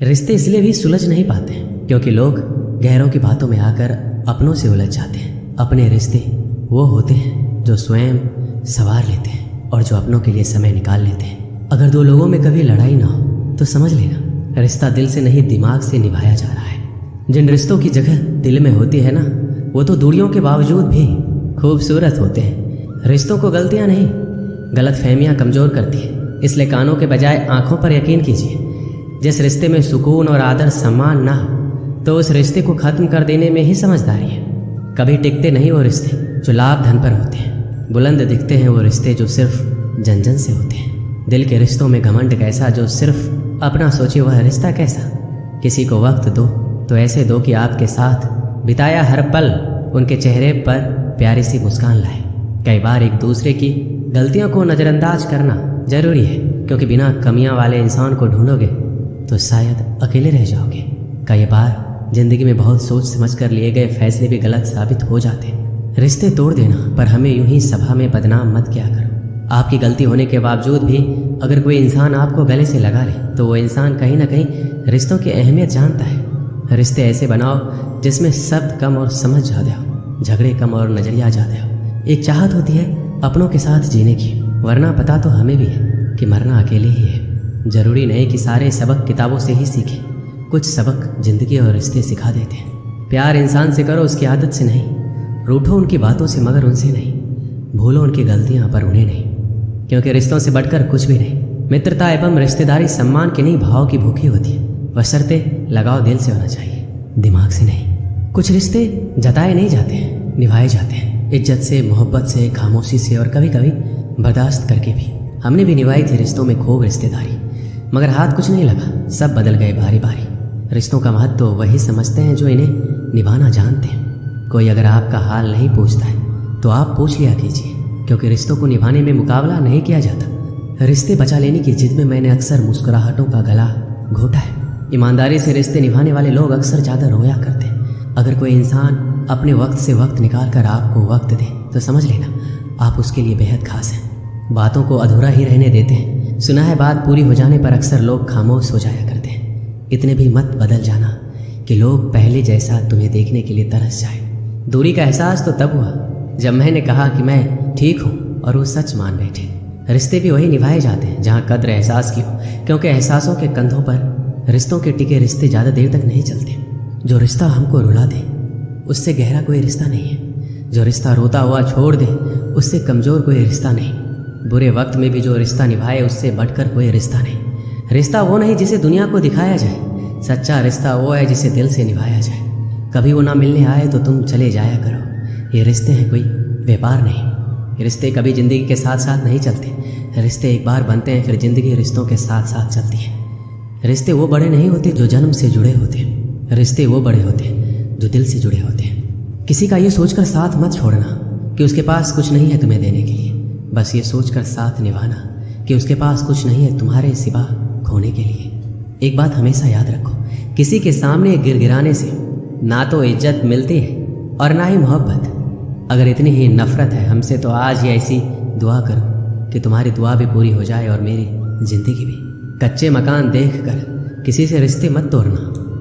रिश्ते इसलिए भी सुलझ नहीं पाते क्योंकि लोग गहरों की बातों में आकर अपनों से उलझ जाते हैं। अपने रिश्ते वो होते हैं जो स्वयं संवार लेते हैं और जो अपनों के लिए समय निकाल लेते हैं। अगर दो लोगों में कभी लड़ाई ना हो तो समझ लेना रिश्ता दिल से नहीं दिमाग से निभाया जा रहा है। जिन रिश्तों की जगह दिल में होती है ना, वो तो दूरियों के बावजूद भी खूबसूरत होते हैं। रिश्तों को गलतियां नहीं, गलतफहमियां कमज़ोर करती है। इसलिए कानों के बजाय आंखों पर यकीन कीजिए। जिस रिश्ते में सुकून और आदर सम्मान ना हो तो उस रिश्ते को ख़त्म कर देने में ही समझदारी है। कभी टिकते नहीं वो रिश्ते जो लाभ धन पर होते हैं। बुलंद दिखते हैं वो रिश्ते जो सिर्फ जन जन से होते हैं। दिल के रिश्तों में घमंड कैसा जो सिर्फ अपना सोचे, वह रिश्ता कैसा। किसी को वक्त दो तो ऐसे दो कि आपके साथ बिताया हर पल उनके चेहरे पर प्यारी सी मुस्कान लाए। कई बार एक दूसरे की गलतियों को नज़रअंदाज करना जरूरी है, क्योंकि बिना कमियां वाले इंसान को ढूंढोगे तो शायद अकेले रह जाओगे। कई बार जिंदगी में बहुत सोच समझ कर लिए गए फैसले भी गलत साबित हो जाते। रिश्ते तोड़ देना, पर हमें यूं ही सभा में बदनाम मत किया करो। आपकी गलती होने के बावजूद भी अगर कोई इंसान आपको गले से लगा ले तो वो इंसान कहीं ना कहीं रिश्तों की अहमियत जानता है। रिश्ते ऐसे बनाओ जिसमें शब्द कम और समझ ज़्यादा हो, झगड़े कम और नजरिया ज़्यादा हो। एक चाहत होती है अपनों के साथ जीने की, वरना पता तो हमें भी है कि मरना अकेले ही है। जरूरी नहीं कि सारे सबक किताबों से ही सीखें, कुछ सबक जिंदगी और रिश्ते सिखा देते हैं। प्यार इंसान से करो, उसकी आदत से नहीं। रूठो उनकी बातों से मगर उनसे नहीं। भूलो उनकी गलतियां पर उन्हें नहीं, क्योंकि रिश्तों से बढ़कर कुछ भी नहीं। मित्रता एवं रिश्तेदारी सम्मान की नहीं, भाव की भूखी होती है। बशर्ते लगाव दिल से होना चाहिए, दिमाग से नहीं। कुछ रिश्ते जताए नहीं जाते हैं, निभाए जाते हैं। इज्जत से, मोहब्बत से, खामोशी से और कभी कभी बर्दाश्त करके भी। हमने भी निभाई थी रिश्तों में खूब रिश्तेदारी, मगर हाथ कुछ नहीं लगा, सब बदल गए बारी बारी। रिश्तों का महत्व तो वही समझते हैं जो इन्हें निभाना जानते हैं। कोई अगर आपका हाल नहीं पूछता है तो आप पूछ लिया कीजिए, क्योंकि रिश्तों को निभाने में मुकाबला नहीं किया जाता। रिश्ते बचा लेने की जिद में मैंने अक्सर मुस्कुराहटों का गला घोटा है। ईमानदारी से रिश्ते निभाने वाले लोग अक्सर ज़्यादा रोया करते हैं। अगर कोई इंसान अपने वक्त से वक्त निकाल कर आपको वक्त दे तो समझ लेना आप उसके लिए बेहद खास हैं। बातों को अधूरा ही रहने देते हैं। सुना है बात पूरी हो जाने पर अक्सर लोग खामोश हो जाया करते हैं। इतने भी मत बदल जाना कि लोग पहले जैसा तुम्हें देखने के लिए तरस जाए। दूरी का एहसास तो तब हुआ जब मैंने कहा कि मैं ठीक हूँ और वो सच मान बैठे। रिश्ते भी वही निभाए जाते हैं जहाँ कद्र एहसास की हो, क्योंकि एहसासों के कंधों पर रिश्तों के टिके रिश्ते ज़्यादा देर तक नहीं चलते। जो रिश्ता हमको रुला दे उससे गहरा कोई रिश्ता नहीं है। जो रिश्ता रोता हुआ छोड़ दे उससे कमज़ोर कोई रिश्ता नहीं। बुरे वक्त में भी जो रिश्ता निभाए उससे बढ़कर कोई रिश्ता नहीं। रिश्ता वो नहीं जिसे दुनिया को दिखाया जाए, सच्चा रिश्ता वो है जिसे दिल से निभाया जाए। कभी वो ना मिलने आए तो तुम चले जाया करो। ये रिश्ते हैं, कोई व्यापार नहीं। रिश्ते कभी ज़िंदगी के साथ साथ नहीं चलते। रिश्ते एक बार बनते हैं, फिर ज़िंदगी रिश्तों के साथ साथ चलती है। रिश्ते वो बड़े नहीं होते जो जन्म से जुड़े होते, रिश्ते वो बड़े होते जो दिल से जुड़े होते हैं। किसी का ये सोचकर साथ मत छोड़ना कि उसके पास कुछ नहीं है तुम्हें देने के लिए। बस ये सोचकर साथ निभाना कि उसके पास कुछ नहीं है तुम्हारे सिवा खोने के लिए। एक बात हमेशा याद रखो, किसी के सामने गिड़गिड़ाने से ना तो इज्जत मिलती है और ना ही मोहब्बत। अगर इतनी ही नफरत है हमसे तो आज ही ऐसी दुआ करो कि तुम्हारी दुआ भी पूरी हो जाए और मेरी ज़िंदगी भी। कच्चे मकान देखकर किसी से रिश्ते मत तोड़ना,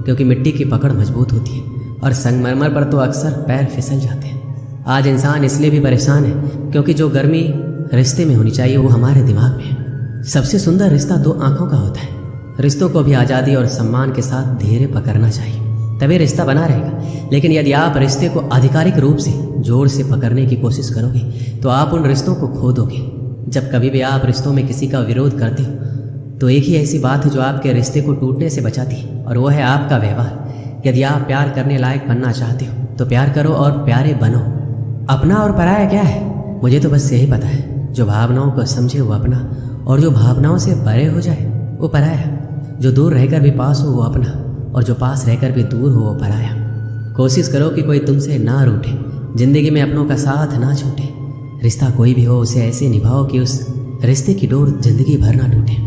क्योंकि मिट्टी की पकड़ मजबूत होती है और संगमरमर पर तो अक्सर पैर फिसल जाते हैं। आज इंसान इसलिए भी परेशान है क्योंकि जो गर्मी रिश्ते में होनी चाहिए वो हमारे दिमाग में है। सबसे सुंदर रिश्ता दो आंखों का होता है। रिश्तों को भी आज़ादी और सम्मान के साथ धीरे पकड़ना चाहिए, तभी रिश्ता बना रहेगा। लेकिन यदि आप रिश्ते को आधिकारिक रूप से जोर से पकड़ने की कोशिश करोगे तो आप उन रिश्तों को खो दोगे। जब कभी भी आप रिश्तों में किसी का विरोध करते हो तो एक ही ऐसी बात है जो आपके रिश्ते को टूटने से बचाती है, और वो है आपका व्यवहार। यदि आप प्यार करने लायक बनना चाहते हो तो प्यार करो और प्यारे बनो। अपना और पराया क्या है, मुझे तो बस यही पता है। जो भावनाओं को समझे वो अपना, और जो भावनाओं से परे हो जाए वो पराया। जो दूर रहकर भी पास हो वो अपना, और जो पास रहकर भी दूर हो वो पराया। कोशिश करो कि कोई तुमसे ना रूठे, जिंदगी में अपनों का साथ ना छूटे। रिश्ता कोई भी हो उसे ऐसे निभाओ कि उस रिश्ते की डोर जिंदगी भर ना टूटे।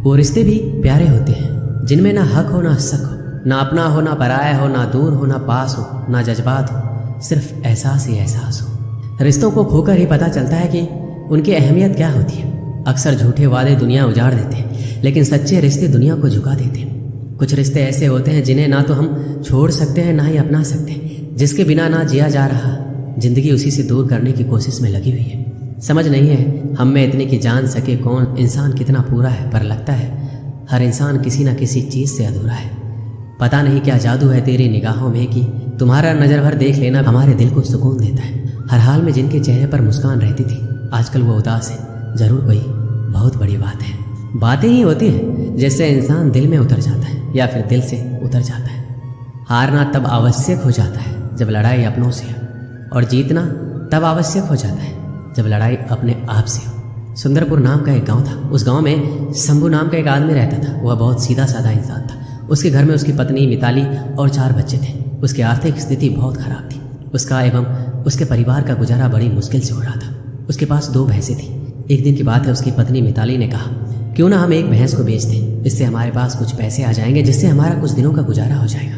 वो रिश्ते भी प्यारे होते हैं जिनमें ना हक हो ना शक हो, ना अपना हो ना पराया हो, ना दूर हो ना पास हो, ना जज्बात हो, सिर्फ एहसास ही एहसास हो। रिश्तों को खोकर ही पता चलता है कि उनकी अहमियत क्या होती है। अक्सर झूठे वादे दुनिया उजाड़ देते हैं, लेकिन सच्चे रिश्ते दुनिया को झुका देते हैं। कुछ रिश्ते ऐसे होते हैं जिन्हें ना तो हम छोड़ सकते हैं ना ही अपना सकते, जिसके बिना ना जिया जा रहा, जिंदगी उसी से दूर करने की कोशिश में लगी हुई है। समझ नहीं है हम में इतने कि जान सके कौन इंसान कितना पूरा है, पर लगता है हर इंसान किसी न किसी चीज़ से अधूरा है। पता नहीं क्या जादू है तेरी निगाहों में कि तुम्हारा नज़र भर देख लेना हमारे दिल को सुकून देता है। हर हाल में जिनके चेहरे पर मुस्कान रहती थी आजकल वो उदास है। ज़रूर कोई बहुत बड़ी बात है। बातें ही होती हैं जिससे इंसान दिल में उतर जाता है या फिर दिल से उतर जाता है। हारना तब आवश्यक हो जाता है जब लड़ाई अपनों से हो, और जीतना तब आवश्यक हो जाता है जब लड़ाई अपने आप से हो। सुंदरपुर नाम का एक गांव था। उस गांव में शंभू नाम का एक आदमी रहता था। वह बहुत सीधा साधा इंसान था। उसके घर में उसकी पत्नी मिताली और 4 बच्चे थे। उसकी आर्थिक स्थिति बहुत खराब थी। उसका एवं उसके परिवार का गुजारा बड़ी मुश्किल से हो रहा था। उसके पास 2 भैंसें थी। एक दिन की बात है, उसकी पत्नी मिताली ने कहा, क्यों ना हम एक भैंस को बेच दें, इससे हमारे पास कुछ पैसे आ जाएंगे जिससे हमारा कुछ दिनों का गुजारा हो जाएगा।